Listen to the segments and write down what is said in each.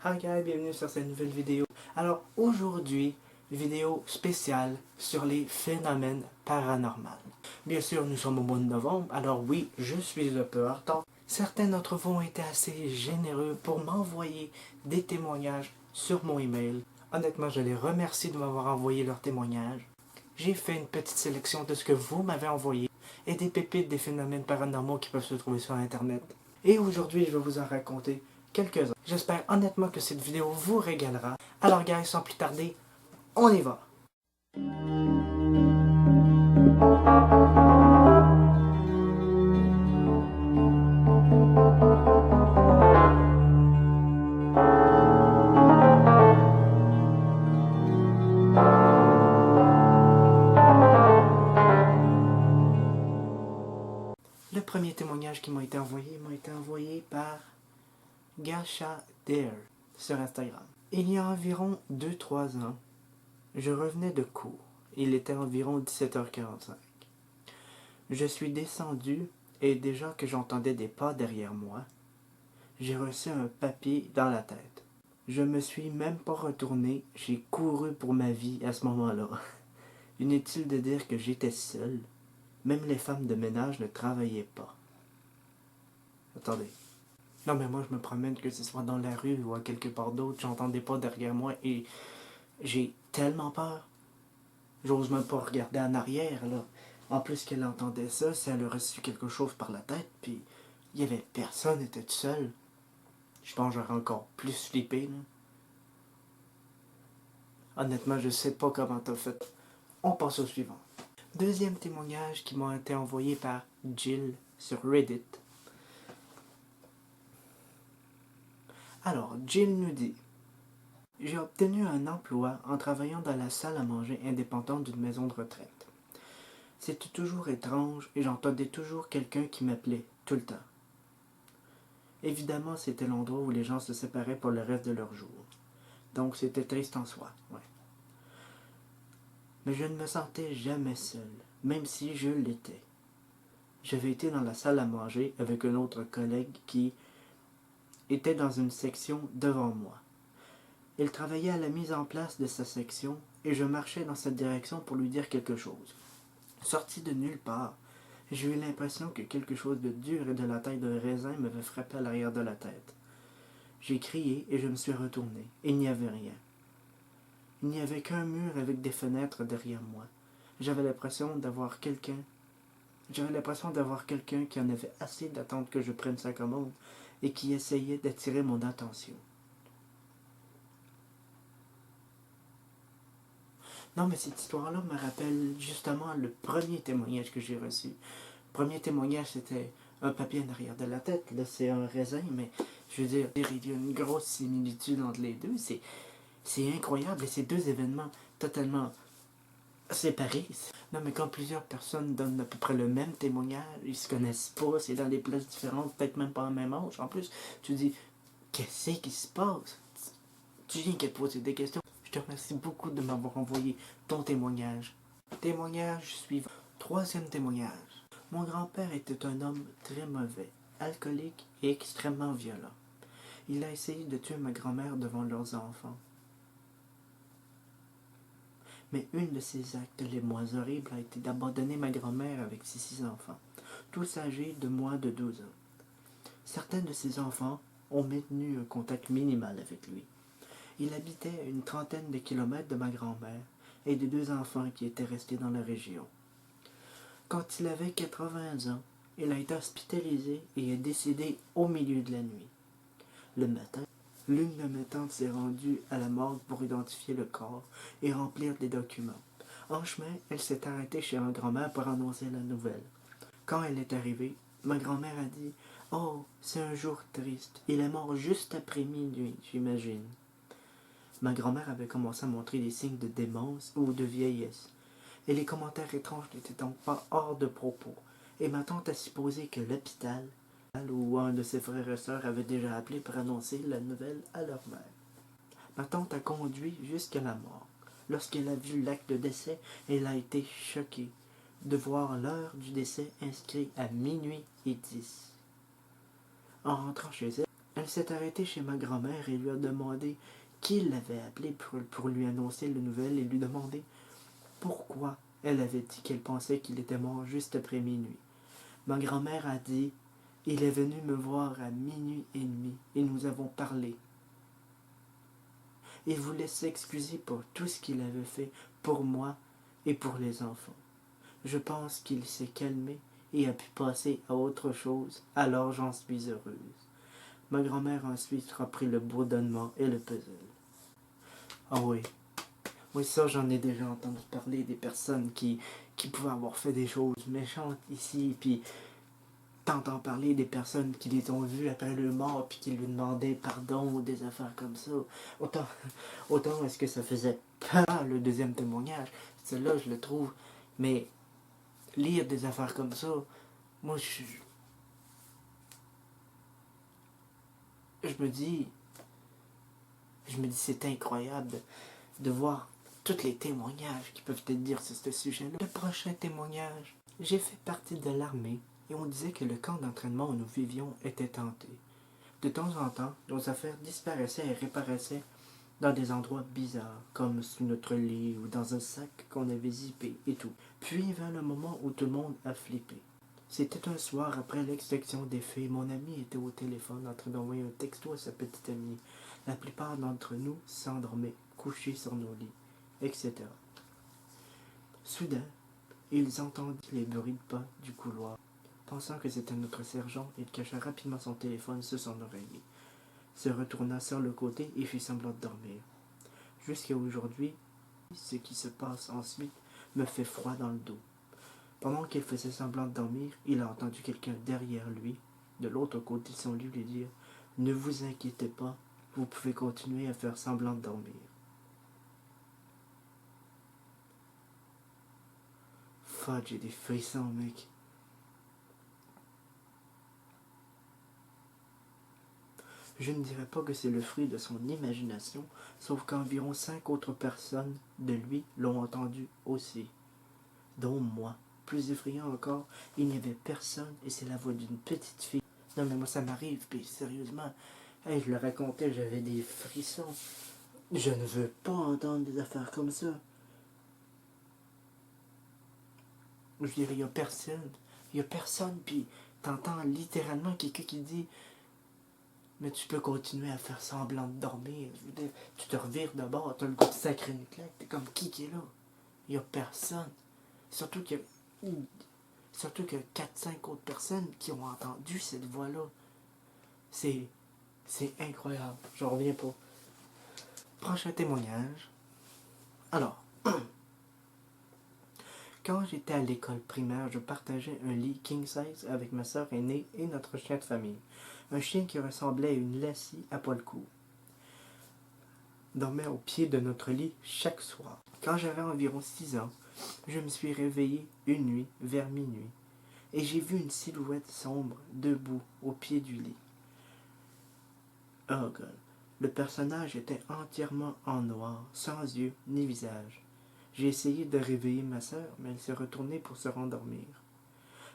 Hi guys, bienvenue sur cette nouvelle vidéo. Alors aujourd'hui, vidéo spéciale sur les phénomènes paranormaux. Bien sûr, nous sommes au mois de novembre, alors oui, je suis un peu en retard. Certains d'entre vous ont été assez généreux pour m'envoyer des témoignages sur mon email. Honnêtement, je les remercie de m'avoir envoyé leurs témoignages. J'ai fait une petite sélection de ce que vous m'avez envoyé et des pépites des phénomènes paranormaux qui peuvent se trouver sur Internet. Et aujourd'hui, je vais vous en raconter quelques-uns. J'espère honnêtement que cette vidéo vous régalera. Alors guys, sans plus tarder, on y va! Le premier témoignage qui m'a été envoyé par Gacha Dare sur Instagram. Il y a environ 2-3 ans, je revenais de cours. Il était environ 17h45. Je suis descendu et déjà que j'entendais des pas derrière moi, j'ai reçu un papier dans la tête. Je me suis même pas retourné, j'ai couru pour ma vie à ce moment-là. Inutile de dire que j'étais seul, même les femmes de ménage ne travaillaient pas. Attendez. Non mais moi je me promène que ce soit dans la rue ou à quelque part d'autre, j'entends des pas derrière moi et j'ai tellement peur. J'ose même pas regarder en arrière là. En plus qu'elle entendait ça, si elle a reçu quelque chose par la tête, puis il y avait personne, elle était toute seule. Je pense que j'aurais encore plus flippé là. Honnêtement, je sais pas comment t'as fait. On passe au suivant. Deuxième témoignage qui m'a été envoyé par Jill sur Reddit. Alors, Jill nous dit: j'ai obtenu un emploi en travaillant dans la salle à manger indépendante d'une maison de retraite. C'était toujours étrange et j'entendais toujours quelqu'un qui m'appelait tout le temps. Évidemment, c'était l'endroit où les gens se séparaient pour le reste de leur jour. Donc c'était triste en soi, ouais. Mais je ne me sentais jamais seul, même si je l'étais. J'avais été dans la salle à manger avec un autre collègue qui était dans une section devant moi. Il travaillait à la mise en place de sa section et je marchais dans cette direction pour lui dire quelque chose. Sorti de nulle part, j'ai eu l'impression que quelque chose de dur et de la taille d'un raisin m'avait frappé à l'arrière de la tête. J'ai crié et je me suis retourné. Il n'y avait rien. Il n'y avait qu'un mur avec des fenêtres derrière moi. J'avais l'impression d'avoir quelqu'un qui en avait assez d'attendre que je prenne sa commande et qui essayait d'attirer mon attention. Non, mais cette histoire-là me rappelle justement le premier témoignage que j'ai reçu. Le premier témoignage, c'était un papier en arrière de la tête. Là, c'est un raisin, mais je veux dire, il y a une grosse similitude entre les deux. C'est incroyable et c'est deux événements totalement séparés. Non, mais quand plusieurs personnes donnent à peu près le même témoignage, ils se connaissent pas, c'est dans des places différentes, peut-être même pas en même âge. En plus, tu dis, qu'est-ce qui se passe? Tu viens qu'à te poser des questions. Je te remercie beaucoup de m'avoir envoyé ton témoignage. Témoignage suivant. Troisième témoignage. Mon grand-père était un homme très mauvais, alcoolique et extrêmement violent. Il a essayé de tuer ma grand-mère devant leurs enfants. Mais une de ses actes les moins horribles a été d'abandonner ma grand-mère avec ses 6 enfants, tous âgés de moins de 12 ans. Certains de ces enfants ont maintenu un contact minimal avec lui. Il habitait à une trentaine de kilomètres de ma grand-mère et des 2 enfants qui étaient restés dans la région. Quand il avait 80 ans, il a été hospitalisé et est décédé au milieu de la nuit. Le matin, l'une de mes tantes s'est rendue à la morgue pour identifier le corps et remplir des documents. En chemin, elle s'est arrêtée chez ma grand-mère pour annoncer la nouvelle. Quand elle est arrivée, ma grand-mère a dit: « Oh, c'est un jour triste. Il est mort juste après minuit, j'imagine. » Ma grand-mère avait commencé à montrer des signes de démence ou de vieillesse. Et les commentaires étranges n'étaient donc pas hors de propos. Et ma tante a supposé que l'hôpital, où un de ses frères et sœurs avait déjà appelé pour annoncer la nouvelle à leur mère. Ma tante a conduit jusqu'à la mort. Lorsqu'elle a vu l'acte de décès, elle a été choquée de voir l'heure du décès inscrite à minuit et 10. En rentrant chez elle, Elle s'est arrêtée chez ma grand-mère et lui a demandé qui l'avait appelé pour lui annoncer la nouvelle et lui demander pourquoi elle avait dit qu'elle pensait qu'il était mort juste après minuit. Ma grand-mère a dit « Il est venu me voir à minuit et demi et nous avons parlé. Il voulait s'excuser pour tout ce qu'il avait fait pour moi et pour les enfants. Je pense qu'il s'est calmé et a pu passer à autre chose, alors j'en suis heureuse. » Ma grand-mère ensuite reprit le bourdonnement et le puzzle. Ah oui, oui, ça j'en ai déjà entendu parler des personnes qui pouvaient avoir fait des choses méchantes ici, puis t'entends parler des personnes qui les ont vues après le mort, puis qui lui demandaient pardon ou des affaires comme ça. Autant est-ce que ça faisait peur le deuxième témoignage, celui-là je le trouve, mais lire des affaires comme ça, moi je me dis c'est incroyable de voir tous les témoignages qui peuvent te dire sur ce sujet-là. Le prochain témoignage. J'ai fait partie de l'armée et on disait que le camp d'entraînement où nous vivions était hanté. De temps en temps, nos affaires disparaissaient et réapparaissaient dans des endroits bizarres, comme sous notre lit ou dans un sac qu'on avait zippé et tout. Puis vint le moment où tout le monde a flippé. C'était un soir après l'extinction des feux. Mon ami était au téléphone en train d'envoyer un texto à sa petite amie. La plupart d'entre nous s'endormaient, couchés sur nos lits, etc. Soudain, ils entendirent les bruits de pas du couloir. Pensant que c'était notre sergent, il cacha rapidement son téléphone sous son oreiller, se retourna sur le côté et fit semblant de dormir. Jusqu'à aujourd'hui, ce qui se passe ensuite me fait froid dans le dos. Pendant qu'il faisait semblant de dormir, il a entendu quelqu'un derrière lui, de l'autre côté de son lit, lui dire « Ne vous inquiétez pas, vous pouvez continuer à faire semblant de dormir. » Fuck, j'ai des frissons, mec. Je ne dirais pas que c'est le fruit de son imagination, sauf qu'environ 5 autres personnes de lui l'ont entendu aussi, dont moi. Plus effrayant encore, il n'y avait personne et c'est la voix d'une petite fille. Non mais moi ça m'arrive, puis sérieusement, hey, je le racontais, j'avais des frissons. Je ne veux pas entendre des affaires comme ça. Je dirais, il y a personne, puis t'entends littéralement quelqu'un qui dit « Mais tu peux continuer à faire semblant de dormir. » Tu te revires de bord, t'as le goût de sacrer une claque, t'es comme qui est là? Il y a personne. Surtout que 4-5 autres personnes qui ont entendu cette voix-là. C'est incroyable. J'en reviens pas. Prochain témoignage. Alors, quand j'étais à l'école primaire, je partageais un lit king size avec ma sœur aînée et notre chien de famille. Un chien qui ressemblait à une lassie à poil court. Dormait au pied de notre lit chaque soir. Quand j'avais environ 6 ans, je me suis réveillé une nuit vers minuit et j'ai vu une silhouette sombre debout au pied du lit. Oh God. Le personnage était entièrement en noir, sans yeux ni visage. J'ai essayé de réveiller ma sœur, mais elle s'est retournée pour se rendormir.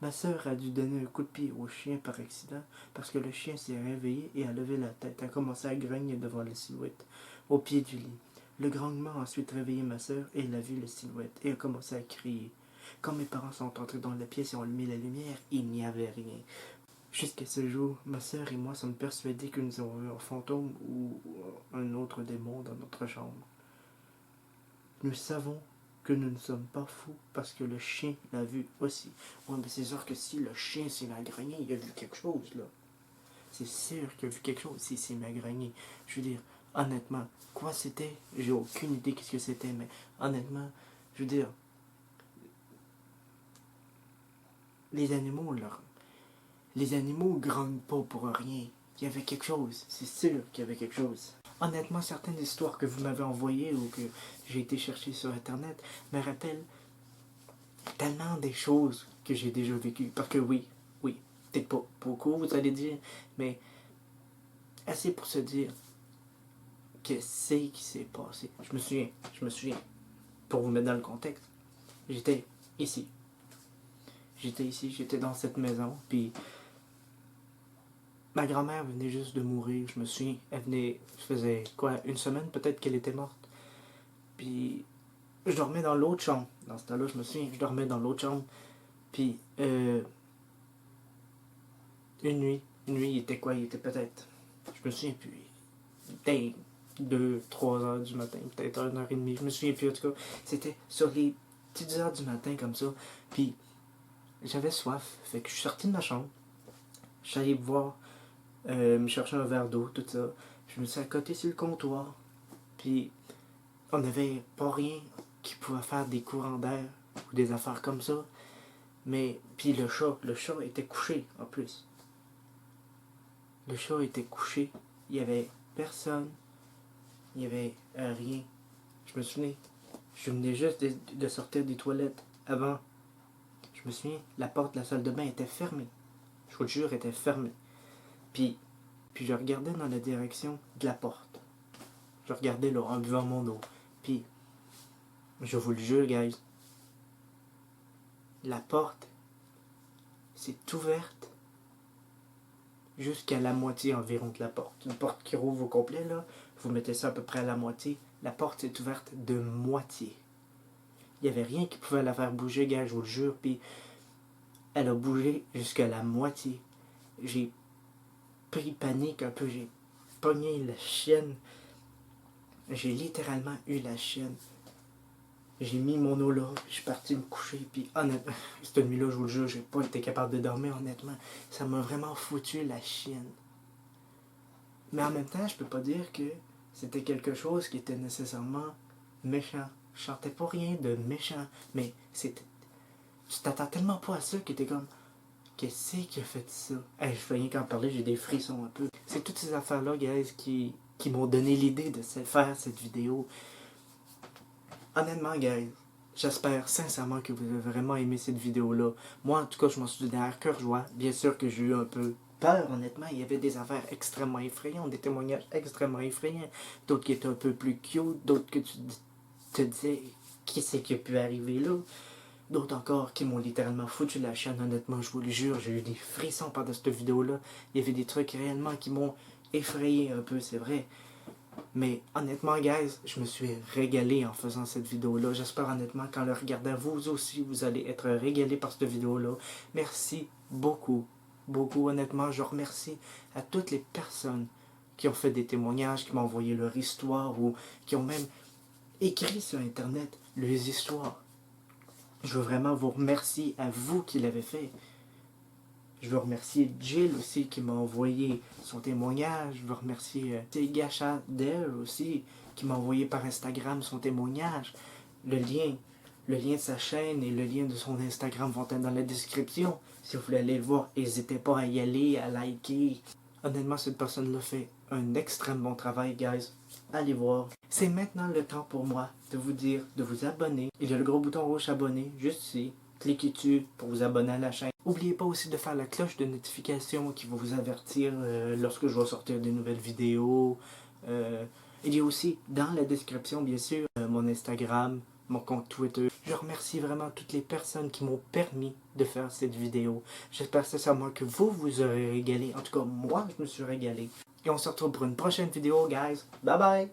Ma sœur a dû donner un coup de pied au chien par accident parce que le chien s'est réveillé et a levé la tête, a commencé à grogner devant la silhouette, au pied du lit. Le grognement a ensuite réveillé ma sœur et elle a vu la silhouette et a commencé à crier. Quand mes parents sont entrés dans la pièce et ont allumé la lumière, il n'y avait rien. Jusqu'à ce jour, ma sœur et moi sommes persuadés que nous avons vu un fantôme ou un autre démon dans notre chambre. Nous savons que nous ne sommes pas fous parce que le chien l'a vu aussi. Ouais, mais c'est sûr que si le chien s'est mis à grogner, il a vu quelque chose, là. C'est sûr qu'il a vu quelque chose s'il s'est mis à grogner. Je veux dire, honnêtement, quoi c'était? J'ai aucune idée qu'est-ce que c'était, mais honnêtement, je veux dire, les animaux, là, les animaux grognent pas pour rien. Il y avait quelque chose, c'est sûr qu'il y avait quelque chose. Honnêtement, certaines histoires que vous m'avez envoyées ou que j'ai été chercher sur Internet me rappellent tellement des choses que j'ai déjà vécues. Parce que oui, peut-être pas beaucoup, vous allez dire, mais assez pour se dire qu'est-ce qui s'est passé. Je me souviens, pour vous mettre dans le contexte, j'étais ici. J'étais dans cette maison, puis Ma grand-mère venait juste de mourir, je me souviens. Elle venait, ça faisait quoi, une semaine peut-être qu'elle était morte. Puis je dormais dans l'autre chambre. Dans ce temps-là, je me souviens, je dormais dans l'autre chambre. Puis une nuit, il était quoi? Il était peut-être, je me souviens plus, peut-être 2, 3 heures du matin, peut-être 1 heure et demie, je me souviens plus en tout cas. C'était sur les petites heures du matin comme ça. Puis j'avais soif, fait que je suis sorti de ma chambre. Je suis allé voir, me chercher un verre d'eau, tout ça. Je me suis accoté sur le comptoir. Puis on n'avait pas rien qui pouvait faire des courants d'air ou des affaires comme ça. Mais, puis le chat était couché en plus. Le chat était couché. Il n'y avait personne. Il n'y avait rien. Je me souviens. Je venais juste de sortir des toilettes avant. Je me souviens, la porte de la salle de bain était fermée. Je vous le jure, était fermée. Puis je regardais dans la direction de la porte. Je regardais là en buvant mon eau. Puis, je vous le jure, guys, la porte s'est ouverte jusqu'à la moitié environ de la porte. Une porte qui rouvre au complet, là, vous mettez ça à peu près à la moitié. La porte s'est ouverte de moitié. Il n'y avait rien qui pouvait la faire bouger, gars, je vous le jure. Puis elle a bougé jusqu'à la moitié. J'ai pris panique un peu, j'ai pogné la chienne. J'ai littéralement eu la chienne. J'ai mis mon eau là, je suis parti me coucher, puis honnêtement, cette nuit-là, je vous le jure, j'ai pas été capable de dormir, honnêtement. Ça m'a vraiment foutu la chienne. Mais en même temps, je peux pas dire que c'était quelque chose qui était nécessairement méchant. Je sentais pas rien de méchant, mais c'était... Tu t'attends tellement pas à ça que t'es comme... Qu'est-ce qui a fait ça? Hey, je fais rien qu'en parler, j'ai des frissons un peu. C'est toutes ces affaires-là, guys, qui m'ont donné l'idée de faire cette vidéo. Honnêtement, guys, j'espère sincèrement que vous avez vraiment aimé cette vidéo-là. Moi, en tout cas, je m'en suis donné à cœur joie. Bien sûr que j'ai eu un peu peur, honnêtement. Il y avait des affaires extrêmement effrayantes, des témoignages extrêmement effrayants. D'autres qui étaient un peu plus cute, d'autres que tu te disais, qui c'est qui a pu arriver là? D'autres encore qui m'ont littéralement foutu la chaîne, honnêtement, je vous le jure. J'ai eu des frissons pendant cette vidéo-là. Il y avait des trucs réellement qui m'ont effrayé un peu, c'est vrai. Mais honnêtement, guys, je me suis régalé en faisant cette vidéo-là. J'espère honnêtement qu'en le regardant, vous aussi, vous allez être régalé par cette vidéo-là. Merci beaucoup, beaucoup. Honnêtement, je remercie à toutes les personnes qui ont fait des témoignages, qui m'ont envoyé leur histoire ou qui ont même écrit sur Internet leurs histoires. Je veux vraiment vous remercier à vous qui l'avez fait. Je veux remercier Jill aussi qui m'a envoyé son témoignage. Je veux remercier Gacha Dell aussi qui m'a envoyé par Instagram son témoignage. Le lien de sa chaîne et le lien de son Instagram vont être dans la description. Si vous voulez aller le voir, n'hésitez pas à y aller, à liker. Honnêtement, cette personne-là fait un extrêmement bon travail, guys. Allez voir. C'est maintenant le temps pour moi de vous dire de vous abonner. Il y a le gros bouton rouge abonner juste ici. Cliquez dessus pour vous abonner à la chaîne. N'oubliez pas aussi de faire la cloche de notification qui va vous avertir lorsque je vais sortir de nouvelles vidéos. Il y a aussi dans la description, bien sûr, mon Instagram, mon compte Twitter. Je remercie vraiment toutes les personnes qui m'ont permis de faire cette vidéo. J'espère sincèrement que vous aurez régalé. En tout cas, moi, je me suis régalé. Et on se retrouve pour une prochaine vidéo, guys. Bye bye!